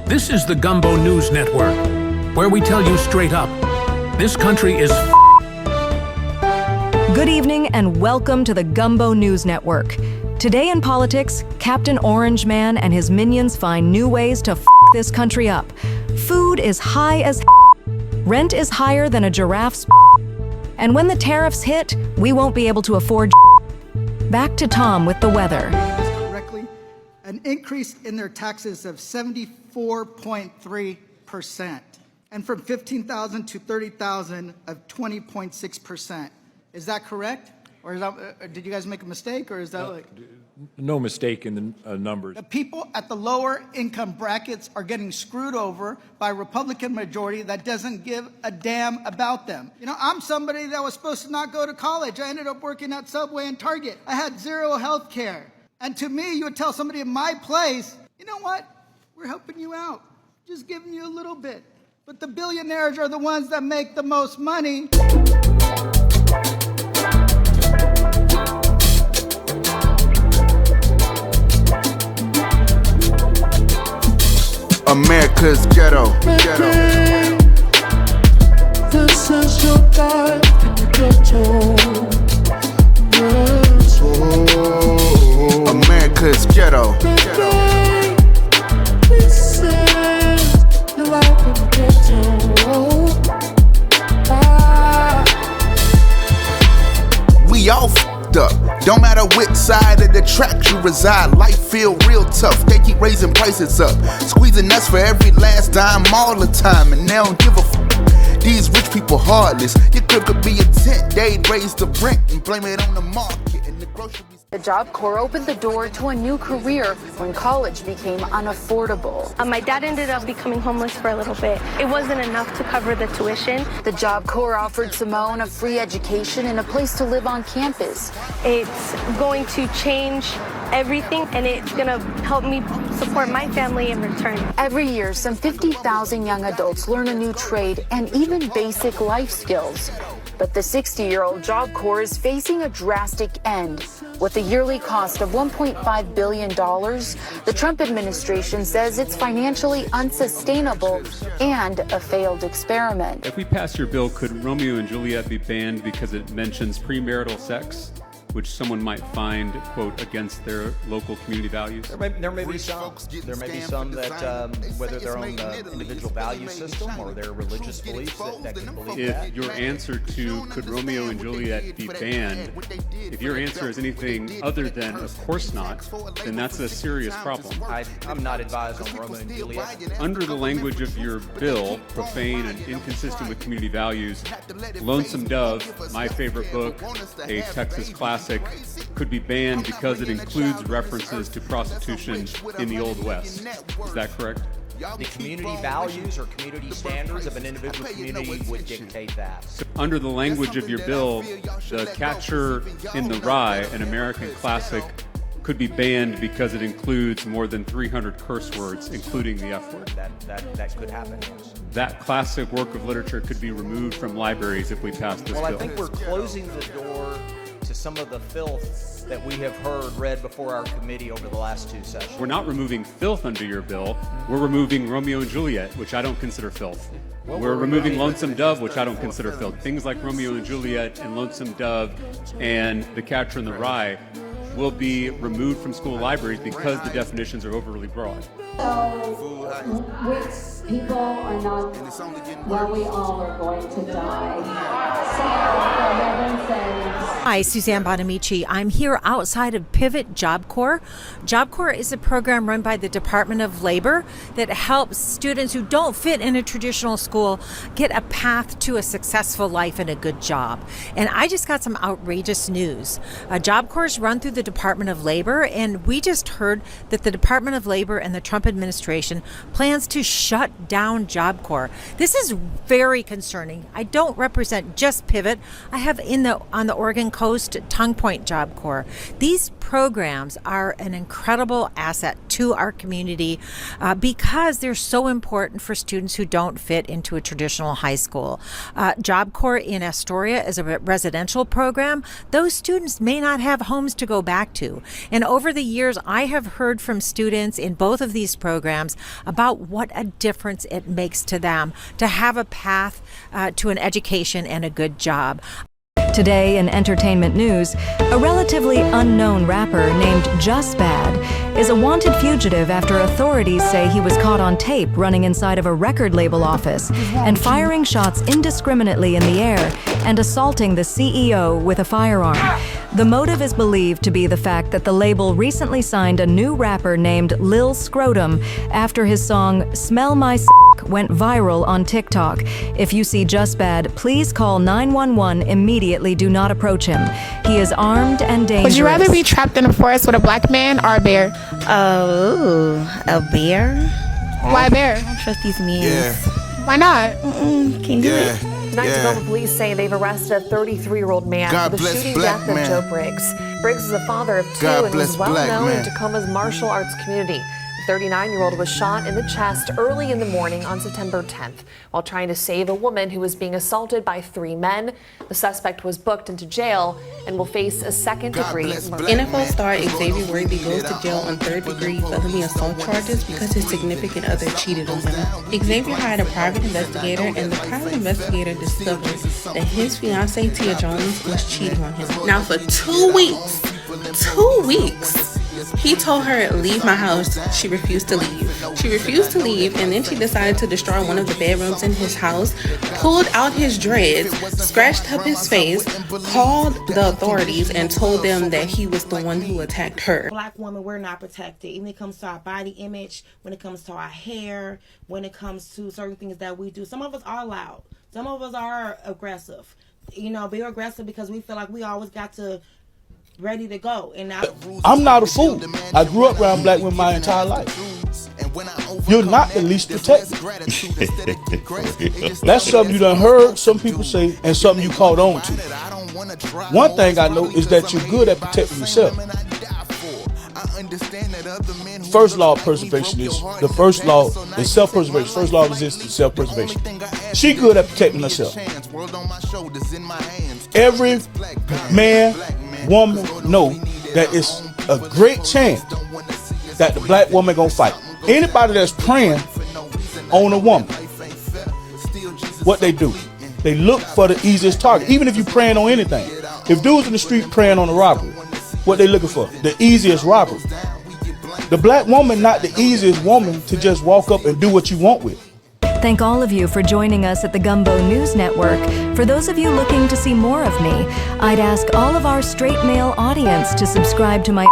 This is the Gumbo News Network, where we tell you straight up, this country is Good evening and welcome to the Gumbo News Network. Today in politics, Captain Orange Man and his minions find new ways to this country up. Food is high as rent is higher than a giraffe's and when the tariffs hit, we won't be able to afford Back to Tom with the weather. Correctly, an increase in their taxes of 74.3%, and from 15,000 to 30,000 of 20.6%. Is that correct? Or is that, did you guys make a mistake, or is that like... No mistake in the numbers. The people at the lower income brackets are getting screwed over by a Republican majority that doesn't give a damn about them. You know, I'm somebody that was supposed to not go to college. I ended up working at Subway and Target. I had zero health care. And to me, you would tell somebody in my place, you know what? We're helping you out. Just giving you a little bit. But the billionaires are the ones that make the most money. America's ghetto. This is your life in the ghetto. America's ghetto. This is your life in the ghetto. We all f***ed up. Don't matter which side of the tracks you reside, life feel real tough. They keep raising prices up, squeezing us for every last dime all the time, and they don't give a f***. These rich people heartless. Your crib could be a tent, they'd raise the rent and blame it on the market and the groceries. The Job Corps opened the door to a new career when college became unaffordable. My dad ended up becoming homeless for a little bit. It wasn't enough to cover the tuition. The Job Corps offered Simone a free education and a place to live on campus. It's going to change everything, and it's going to help me support my family in return. Every year, some 50,000 young adults learn a new trade and even basic life skills. But the 60-year-old Job Corps is facing a drastic end. With a yearly cost of $1.5 billion, the Trump administration says it's financially unsustainable and a failed experiment. If we pass your bill, could Romeo and Juliet be banned because it mentions premarital sex, which someone might find, quote, against their local community values? There may be some. There may be some that, whether their own individual value system or their religious beliefs, that can believe that. If your answer to could Romeo and Juliet be banned, if your answer is anything other than of course not, then that's a serious problem. I'm not advised on Romeo and Juliet. Under the language of your bill, profane and inconsistent with community values, Lonesome Dove, my favorite book, a Texas classic, could be banned because it includes references to prostitution in the Old West. Is that correct? The community values or community standards of an individual community would dictate that. So under the language of your bill, The Catcher in the Rye, an American classic, could be banned because it includes more than 300 curse words, including the F word. That could happen, yes. That classic work of literature could be removed from libraries if we pass this bill. Well, I think we're closing the door to some of the filth that we have heard read before our committee over the last two sessions. We're not removing filth under your bill. We're removing Romeo and Juliet, which I don't consider filth. We're removing Lonesome Dove, which I don't consider filth. Things like Romeo and Juliet and Lonesome Dove and The Catcher in the Rye will be removed from school libraries because the definitions are overly broad. So, which people are not, well, we all are going to die. So, Hi, Suzanne Bonamici. I'm here outside of Pivot Job Corps. Job Corps is a program run by the Department of Labor that helps students who don't fit in a traditional school get a path to a successful life and a good job. And I just got some outrageous news. Job Corps is run through the Department of Labor, and we just heard that the Department of Labor and the Trump administration plans to shut down Job Corps. This is very concerning. I don't represent just Pivot. I have on the Oregon coast Tongue Point Job Corps. These programs are an incredible asset to our community because they're so important for students who don't fit into a traditional high school. Job Corps in Astoria is a residential program. Those students may not have homes to go back to. And over the years, I have heard from students in both of these programs about what a difference it makes to them to have a path to an education and a good job. Today in entertainment news, a relatively unknown rapper named JusBadd is a wanted fugitive after authorities say he was caught on tape running inside of a record label office and firing shots indiscriminately in the air and assaulting the CEO with a firearm. The motive is believed to be the fact that the label recently signed a new rapper named Lil Scrotum after his song Smell My S*** went viral on TikTok. If you see JusBadd, please call 911 immediately. Do not approach him. He is armed and dangerous. Would you rather be trapped in a forest with a black man or a bear? Oh, a bear? Why a bear? I don't trust these men. Yeah. Why not? Can't do it. Tonight, Gumbo police say they've arrested a 33-year-old man for the shooting death of Joe Briggs. Briggs is a father of two and was well known in Tacoma's martial arts community. The 39-year-old was shot in the chest early in the morning on September 10th while trying to save a woman who was being assaulted by 3 men. The suspect was booked into jail and will face a second-degree murder. NFL star Xavier Worthy goes to jail on third-degree felony assault charges because his significant other cheated on him. Xavier hired a private investigator, and the private investigator discovered that his fiancée Tia Jones was cheating on him. Now, for 2 weeks, he told her, leave my house. She refused to leave. And then she decided to destroy one of the bedrooms in his house, pulled out his dreads, scratched up his face, called the authorities, and told them that he was the one who attacked her. Black women, we're not protected. Even when it comes to our body image, when it comes to our hair, when it comes to certain things that we do. Some of us are loud. Some of us are aggressive. You know, be aggressive because we feel like we always got to ready to go. And now I'm not a fool. I grew up around black women my entire life. You're not the least protected. That's something you done heard some people say and something you caught on to. One thing I know is that you're good at protecting yourself. First law of preservation is self-preservation. First law of resistance, self-preservation. She good at protecting herself. Every man, woman know that it's a great chance that the black woman gonna fight. Anybody that's preying on a woman, what they do, they look for the easiest target. Even if you preying on anything, if dudes in the street preying on a robbery, what they looking for? The easiest robbery. The black woman not the easiest woman to just walk up and do what you want with. Thank all of you for joining us at the Gumbo News Network. For those of you looking to see more of me, I'd ask all of our straight male audience to subscribe to my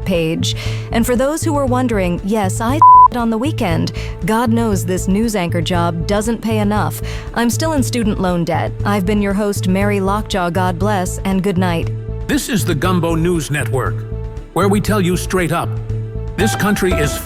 page. And for those who are wondering, yes, I on the weekend. God knows this news anchor job doesn't pay enough. I'm still in student loan debt. I've been your host, Mary Lockjaw. God bless and good night. This is the Gumbo News Network, where we tell you straight up, this country is